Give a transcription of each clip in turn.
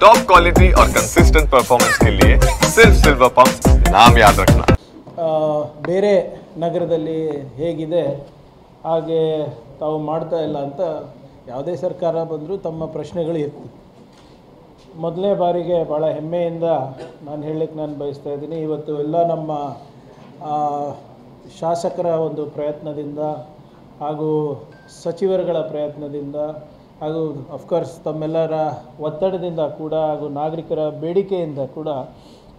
Top quality और consistent performance के लिए सिर्फ सिल्वर पंप नाम याद रखना। ಬೇರೆ ನಗರದಲ್ಲಿ ಹೇಗಿದೆ ಹಾಗೆ ತಾವು ಮಾಡ್ತಾ ಇಲ್ಲ ಅಂತ ಯಾವುದೇ ಸರ್ಕಾರ ಬಂದರೂ ತಮ್ಮ ಪ್ರಶ್ನೆಗಳು ಇರ್ತದೆ. ಮೊದಲನೇ ಬಾರಿಗೆ ಭಾಳ ಹೆಮ್ಮೆಯಿಂದ ನಾನು ಬಯಸ್ತಾ ಇದ್ದೀನಿ. ಇವತ್ತು ಎಲ್ಲ ನಮ್ಮ ಶಾಸಕರ ಒಂದು ಪ್ರಯತ್ನದಿಂದ ಹಾಗೂ ಸಚಿವರುಗಳ ಪ್ರಯತ್ನದಿಂದ ಹಾಗೂ ಅಫ್ಕೋರ್ಸ್ ತಮ್ಮೆಲ್ಲರ ಒತ್ತಡದಿಂದ ಕೂಡ ಹಾಗೂ ನಾಗರಿಕರ ಬೇಡಿಕೆಯಿಂದ ಕೂಡ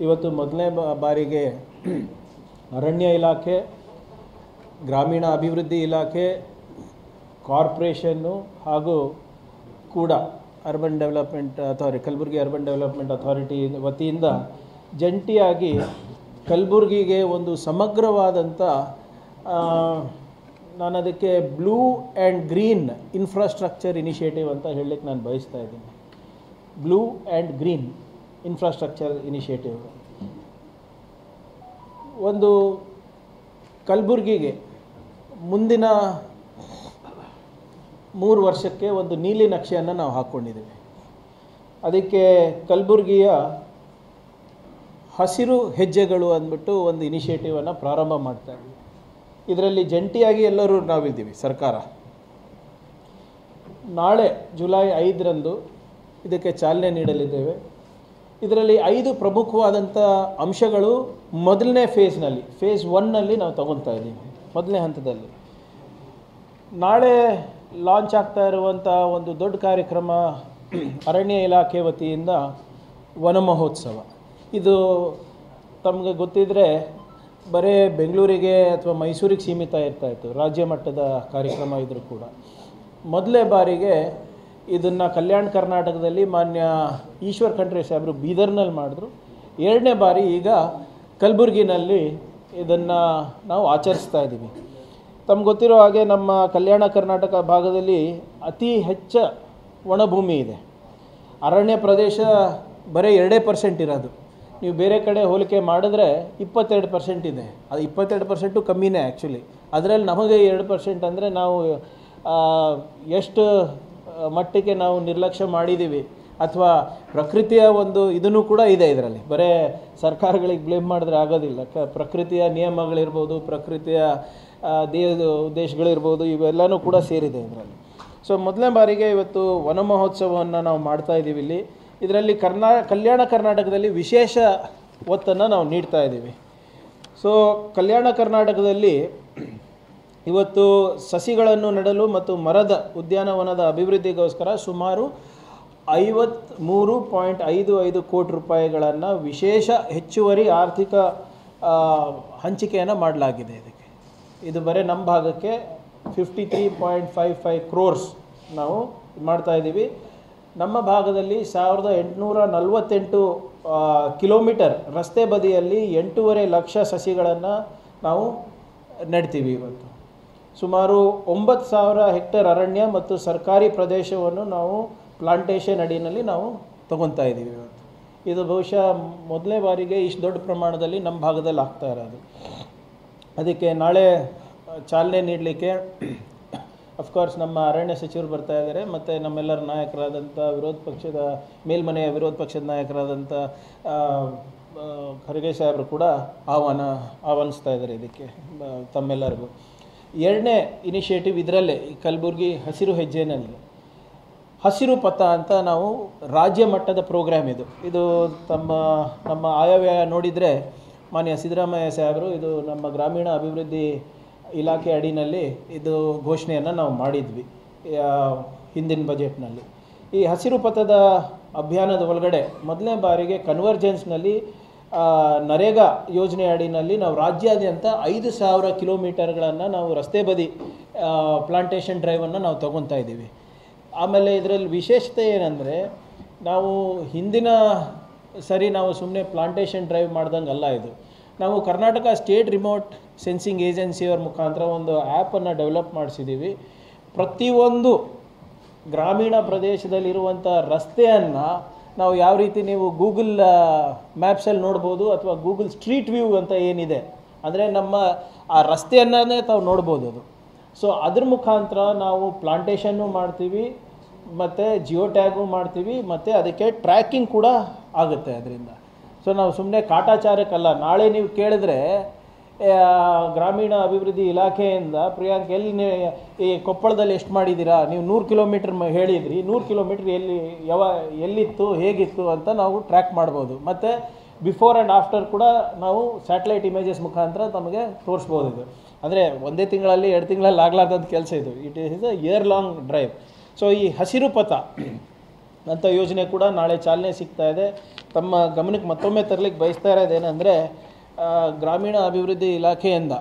ಇವತ್ತು ಮೊದಲನೇ ಬಾರಿಗೆ ಅರಣ್ಯ ಇಲಾಖೆ, ಗ್ರಾಮೀಣ ಅಭಿವೃದ್ಧಿ ಇಲಾಖೆ, ಕಾರ್ಪೊರೇಷನ್ನು ಹಾಗೂ ಕೂಡ urban development authority, Kalaburagi urban development authority ವತಿಯಿಂದ ಜಂಟಿಯಾಗಿ ಕಲಬುರಗಿಗೆ ಒಂದು ಸಮಗ್ರವಾದಂಥ ನಾನು ಅದಕ್ಕೆ blue and green infrastructure initiative ಅಂತ ಹೇಳಲಿಕ್ಕೆ ನಾನು ಬಯಸ್ತಾ ಇದ್ದೀನಿ. Blue and green infrastructure initiative ಒಂದು ಕಲಬುರಗಿಗೆ ಮುಂದಿನ 3 ವರ್ಷಕ್ಕೆ ಒಂದು ನೀಲಿ ನಕ್ಷೆಯನ್ನು ನಾವು ಹಾಕ್ಕೊಂಡಿದ್ದೀವಿ. ಅದಕ್ಕೆ ಕಲಬುರಗಿಯ ಹಸಿರು ಹೆಜ್ಜೆಗಳು ಅಂದ್ಬಿಟ್ಟು ಒಂದು ಇನಿಷಿಯೇಟಿವನ್ನು ಪ್ರಾರಂಭ ಮಾಡ್ತಾ ಇದ್ದೀವಿ. ಇದರಲ್ಲಿ ಜಂಟಿಯಾಗಿ ಎಲ್ಲರೂ ನಾವಿದ್ದೀವಿ. ಸರ್ಕಾರ ನಾಳೆ ಜುಲೈ 5ರಂದು ಇದಕ್ಕೆ ಚಾಲನೆ ನೀಡಲಿದ್ದೇವೆ. ಇದರಲ್ಲಿ 5 ಪ್ರಮುಖವಾದಂಥ ಅಂಶಗಳು ಮೊದಲನೇ ಫೇಸ್ನಲ್ಲಿ, ಫೇಸ್ 1ನಲ್ಲಿ ನಾವು ತಗೊತಾ ಇದ್ದೀವಿ. ಮೊದಲನೇ ಹಂತದಲ್ಲಿ ನಾಳೆ ಲಾಂಚ್ ಆಗ್ತಾ ಇರುವಂಥ ಒಂದು ದೊಡ್ಡ ಕಾರ್ಯಕ್ರಮ ಅರಣ್ಯ ಇಲಾಖೆ ವತಿಯಿಂದ ವನ ಮಹೋತ್ಸವ. ಇದು ತಮಗೆ ಗೊತ್ತಿದ್ದರೆ ಬರೀ ಬೆಂಗಳೂರಿಗೆ ಅಥವಾ ಮೈಸೂರಿಗೆ ಸೀಮಿತ ಇರ್ತಾಯಿತ್ತು. ರಾಜ್ಯ ಮಟ್ಟದ ಕಾರ್ಯಕ್ರಮ ಇದ್ದರೂ ಕೂಡ ಮೊದಲೇ ಬಾರಿಗೆ ಇದನ್ನು ಕಲ್ಯಾಣ ಕರ್ನಾಟಕದಲ್ಲಿ ಮಾನ್ಯ ಈಶ್ವರ್ ಖಂಡ್ರೆ ಸಾಹೇಬರು ಬೀದರ್ನಲ್ಲಿ ಮಾಡಿದ್ರು. 2ನೇ ಬಾರಿ ಈಗ ಕಲಬುರಗಿನಲ್ಲಿ ಇದನ್ನು ನಾವು ಆಚರಿಸ್ತಾ ಇದ್ದೀವಿ. ತಮ್ಗೆ ಗೊತ್ತಿರೋ ಹಾಗೆ ನಮ್ಮ ಕಲ್ಯಾಣ ಕರ್ನಾಟಕ ಭಾಗದಲ್ಲಿ ಅತಿ ಹೆಚ್ಚು ಒಣಭೂಮಿ ಇದೆ. ಅರಣ್ಯ ಪ್ರದೇಶ ಬರೀ 2% ಇರೋದು. ನೀವು ಬೇರೆ ಕಡೆ ಹೋಲಿಕೆ ಮಾಡಿದ್ರೆ 22% ಇದೆ. ಅದು 22% ಕಮ್ಮಿನೇ ಆ್ಯಕ್ಚುಲಿ. ಅದರಲ್ಲಿ ನಮಗೆ 2% ಅಂದರೆ ನಾವು ಎಷ್ಟು ಮಟ್ಟಿಗೆ ನಾವು ನಿರ್ಲಕ್ಷ್ಯ ಮಾಡಿದ್ದೀವಿ ಅಥವಾ ಪ್ರಕೃತಿಯ ಒಂದು ಇದನ್ನು ಕೂಡ ಇದೆ ಇದರಲ್ಲಿ. ಬರೇ ಸರ್ಕಾರಗಳಿಗೆ ಬ್ಲೇಮ್ ಮಾಡಿದ್ರೆ ಆಗೋದಿಲ್ಲ. ಪ್ರಕೃತಿಯ ನಿಯಮಗಳಿರ್ಬೋದು, ಪ್ರಕೃತಿಯ ಉದ್ದೇಶಗಳಿರ್ಬೋದು, ಇವೆಲ್ಲನೂ ಕೂಡ ಸೇರಿದೆ ಇದರಲ್ಲಿ. ಸೊ ಮೊದಲನೇ ಬಾರಿಗೆ ಇವತ್ತು ವನ ಮಹೋತ್ಸವವನ್ನು ನಾವು ಮಾಡ್ತಾ ಇದ್ದೀವಿ ಇಲ್ಲಿ. ಇದರಲ್ಲಿ ಕಲ್ಯಾಣ ಕರ್ನಾಟಕದಲ್ಲಿ ವಿಶೇಷ ಒತ್ತನ್ನು ನಾವು ನೀಡ್ತಾ ಇದ್ದೀವಿ. ಸೊ ಕಲ್ಯಾಣ ಕರ್ನಾಟಕದಲ್ಲಿ ಇವತ್ತು ಸಸಿಗಳನ್ನು ನೆಡಲು ಮತ್ತು ಮರದ ಉದ್ಯಾನವನದ ಅಭಿವೃದ್ಧಿಗೋಸ್ಕರ ಸುಮಾರು 53.55 ಕೋಟಿ ರೂಪಾಯಿಗಳನ್ನು ವಿಶೇಷ ಹೆಚ್ಚುವರಿ ಆರ್ಥಿಕ ಹಂಚಿಕೆಯನ್ನು ಮಾಡಲಾಗಿದೆ. ಇದು ಬರೀ ನಮ್ಮ ಭಾಗಕ್ಕೆ 53.55 ಕ್ರೋರ್ಸ್ ನಾವು ಮಾಡ್ತಾಯಿದ್ದೀವಿ. ನಮ್ಮ ಭಾಗದಲ್ಲಿ 1848 ಕಿಲೋಮೀಟರ್ ರಸ್ತೆ ಬದಿಯಲ್ಲಿ 8.5 ಲಕ್ಷ ಸಸಿಗಳನ್ನು ನಾವು ನೆಡ್ತೀವಿ. ಇವತ್ತು ಸುಮಾರು 9,000 ಹೆಕ್ಟೇರ್ ಅರಣ್ಯ ಮತ್ತು ಸರ್ಕಾರಿ ಪ್ರದೇಶವನ್ನು ನಾವು ಪ್ಲಾಂಟೇಷನ್ ಅಡಿನಲ್ಲಿ ನಾವು ತಗೊತಾ ಇದ್ದೀವಿ. ಇವತ್ತು ಇದು ಬಹುಶಃ ಮೊದಲನೇ ಬಾರಿಗೆ ಇಷ್ಟು ದೊಡ್ಡ ಪ್ರಮಾಣದಲ್ಲಿ ನಮ್ಮ ಭಾಗದಲ್ಲಿ ಆಗ್ತಾ ಇರೋದು. ಅದಕ್ಕೆ ನಾಳೆ ಚಾಲನೆ ನೀಡಲಿಕ್ಕೆ ಅಫ್ಕೋರ್ಸ್ ನಮ್ಮ ಅರಣ್ಯ ಸಚಿವರು ಬರ್ತಾ ಇದ್ದಾರೆ. ಮತ್ತು ನಮ್ಮೆಲ್ಲರ ನಾಯಕರಾದಂಥ ಮೇಲ್ಮನೆಯ ವಿರೋಧ ಪಕ್ಷದ ನಾಯಕರಾದಂಥ ಖರ್ಗೆ ಸಾಹೇಬರು ಕೂಡ ಆಹ್ವಾನಿಸ್ತಾ ಇದ್ದಾರೆ ಇದಕ್ಕೆ ತಮ್ಮೆಲ್ಲರಿಗೂ. 2ನೇ ಇನಿಷಿಯೇಟಿವ್ ಇದರಲ್ಲೇ ಈ ಕಲಬುರಗಿ ಹಸಿರು ಹೆಜ್ಜೆನಲ್ಲಿ ಹಸಿರು ಪಥ ಅಂತ ನಾವು ರಾಜ್ಯ ಮಟ್ಟದ ಪ್ರೋಗ್ರಾಮ್ ಇದು ನಮ್ಮ ಆಯವ್ಯಯ ನೋಡಿದರೆ ಮಾನ್ಯ ಸಿದ್ದರಾಮಯ್ಯ ಸಾಹೇಬರು ಇದು ನಮ್ಮ ಗ್ರಾಮೀಣ ಅಭಿವೃದ್ಧಿ ಇಲಾಖೆ ಅಡಿನಲ್ಲಿ ಇದು ಘೋಷಣೆಯನ್ನು ನಾವು ಮಾಡಿದ್ವಿ ಹಿಂದಿನ ಬಜೆಟ್ನಲ್ಲಿ. ಈ ಹಸಿರು ಪಥದ ಅಭಿಯಾನದ ಒಳಗಡೆ ಮೊದಲನೇ ಬಾರಿಗೆ ಕನ್ವರ್ಜೆನ್ಸ್ನಲ್ಲಿ ನರೇಗಾ ಯೋಜನೆ ಅಡಿನಲ್ಲಿ ನಾವು ರಾಜ್ಯಾದ್ಯಂತ 5,000 ಕಿಲೋಮೀಟರ್ಗಳನ್ನು ನಾವು ರಸ್ತೆ ಬದಿ ಪ್ಲಾಂಟೇಷನ್ ಡ್ರೈವನ್ನು ನಾವು ತಗೊತಾ ಇದ್ದೀವಿ. ಆಮೇಲೆ ಇದರಲ್ಲಿ ವಿಶೇಷತೆ ಏನಂದರೆ ನಾವು ಹಿಂದಿನ ಸರಿ ನಾವು ಸುಮ್ಮನೆ ಪ್ಲಾಂಟೇಷನ್ ಡ್ರೈವ್ ಮಾಡ್ದಂಗೆ ಅಲ್ಲ. ಇದು ನಾವು ಕರ್ನಾಟಕ ಸ್ಟೇಟ್ ರಿಮೋಟ್ ಸೆನ್ಸಿಂಗ್ ಏಜೆನ್ಸಿಯವ್ರ ಮುಖಾಂತರ ಒಂದು ಆ್ಯಪನ್ನು ಡೆವಲಪ್ ಮಾಡಿಸಿದ್ದೀವಿ. ಪ್ರತಿಯೊಂದು ಗ್ರಾಮೀಣ ಪ್ರದೇಶದಲ್ಲಿರುವಂಥ ರಸ್ತೆಯನ್ನು ನಾವು ಯಾವ ರೀತಿ ನೀವು ಗೂಗಲ್ ಮ್ಯಾಪ್ಸಲ್ಲಿ ನೋಡ್ಬೋದು ಅಥವಾ ಗೂಗಲ್ ಸ್ಟ್ರೀಟ್ ವ್ಯೂ ಅಂತ ಏನಿದೆ ಅಂದರೆ ನಮ್ಮ ಆ ರಸ್ತೆಯನ್ನೇ ತಾವು ನೋಡ್ಬೋದು ಅದು. ಸೊ ಅದ್ರ ಮುಖಾಂತರ ನಾವು ಪ್ಲಾಂಟೇಷನ್ನು ಮಾಡ್ತೀವಿ, ಮತ್ತು ಜಿಯೋ ಟ್ಯಾಗು ಮಾಡ್ತೀವಿ, ಮತ್ತು ಅದಕ್ಕೆ ಟ್ರ್ಯಾಕಿಂಗ್ ಕೂಡ ಆಗುತ್ತೆ ಅದರಿಂದ. ಸೊ ನಾವು ಸುಮ್ಮನೆ ಕಾಟಾಚಾರಕ್ಕಲ್ಲ. ನಾಳೆ ನೀವು ಕೇಳಿದ್ರೆ ಗ್ರಾಮೀಣ ಅಭಿವೃದ್ಧಿ ಇಲಾಖೆಯಿಂದ ಪ್ರಿಯಾಂಕ್ ಈ ಕೊಪ್ಪಳದಲ್ಲಿ ಎಷ್ಟು ಮಾಡಿದ್ದೀರಾ, ನೀವು 100 ಕಿಲೋಮೀಟ್ರ್ ಹೇಳಿದ್ರಿ, 100 ಕಿಲೋಮೀಟ್ರ್ ಎಲ್ಲಿತ್ತು ಹೇಗಿತ್ತು ಅಂತ ನಾವು ಟ್ರ್ಯಾಕ್ ಮಾಡ್ಬೋದು. ಮತ್ತು ಬಿಫೋರ್ ಆ್ಯಂಡ್ ಆಫ್ಟರ್ ಕೂಡ ನಾವು ಸ್ಯಾಟಲೈಟ್ ಇಮೇಜಸ್ ಮುಖಾಂತರ ನಮಗೆ ತೋರಿಸ್ಬೋದು. ಇದು ಅಂದರೆ ಒಂದೇ ತಿಂಗಳಲ್ಲಿ 2 ತಿಂಗಳಲ್ಲಿ ಆಗಲಾರ್ದಂಥ ಕೆಲಸ ಇದು. It is a year long drive. So ಈ ಹಸಿರು ಪಥ ಅಂತ ಯೋಜನೆ ಕೂಡ ನಾಳೆ ಚಾಲನೆ ಸಿಗ್ತಾ ಇದೆ. ತಮ್ಮ ಗಮನಕ್ಕೆ ಮತ್ತೊಮ್ಮೆ ತರಲಿಕ್ಕೆ ಬಯಸ್ತಾ ಇರೋದೇನೆಂದರೆ, ಗ್ರಾಮೀಣ ಅಭಿವೃದ್ಧಿ ಇಲಾಖೆಯಿಂದ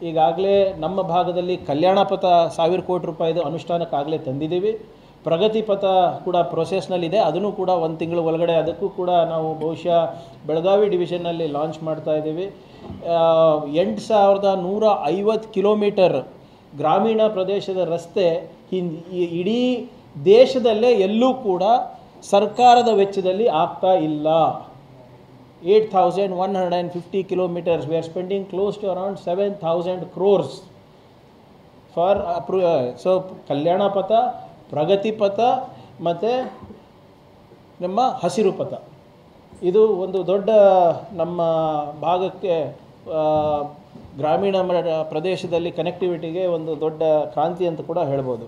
ಈಗಾಗಲೇ ನಮ್ಮ ಭಾಗದಲ್ಲಿ ಕಲ್ಯಾಣ ಪಥ 1000 ಕೋಟಿ ರೂಪಾಯಿದು ಅನುಷ್ಠಾನಕ್ಕಾಗಲೇ ತಂದಿದ್ದೀವಿ. ಪ್ರಗತಿ ಪಥ ಕೂಡ ಪ್ರೊಸೆಸ್ನಲ್ಲಿದೆ, ಅದನ್ನು ಕೂಡ 1 ತಿಂಗಳ ಒಳಗಡೆ ಅದಕ್ಕೂ ಕೂಡ ನಾವು ಬಹುಶಃ ಬೆಳಗಾವಿ ಡಿವಿಷನ್ನಲ್ಲಿ ಲಾಂಚ್ ಮಾಡ್ತಾ ಇದ್ದೀವಿ. 8150 ಕಿಲೋಮೀಟರ್ ಗ್ರಾಮೀಣ ಪ್ರದೇಶದ ರಸ್ತೆ ಇಡೀ ದೇಶದಲ್ಲೇ ಎಲ್ಲೂ ಕೂಡ ಸರ್ಕಾರದ ವೆಚ್ಚದಲ್ಲಿ ಆಗ್ತಾ ಇಲ್ಲ. 8150 kilometers. We are spending close to around 7,000 crores for so ಕಲ್ಯಾಣ ಪಥ, ಪ್ರಗತಿ ಪಥ ಮತ್ತು ನಮ್ಮ ಹಸಿರು ಪಥ. ಇದು ಒಂದು ದೊಡ್ಡ ನಮ್ಮ ಭಾಗಕ್ಕೆ ಗ್ರಾಮೀಣ ಪ್ರದೇಶದಲ್ಲಿ ಕನೆಕ್ಟಿವಿಟಿಗೆ ಒಂದು ದೊಡ್ಡ ಕ್ರಾಂತಿ ಅಂತ ಕೂಡ ಹೇಳ್ಬೋದು.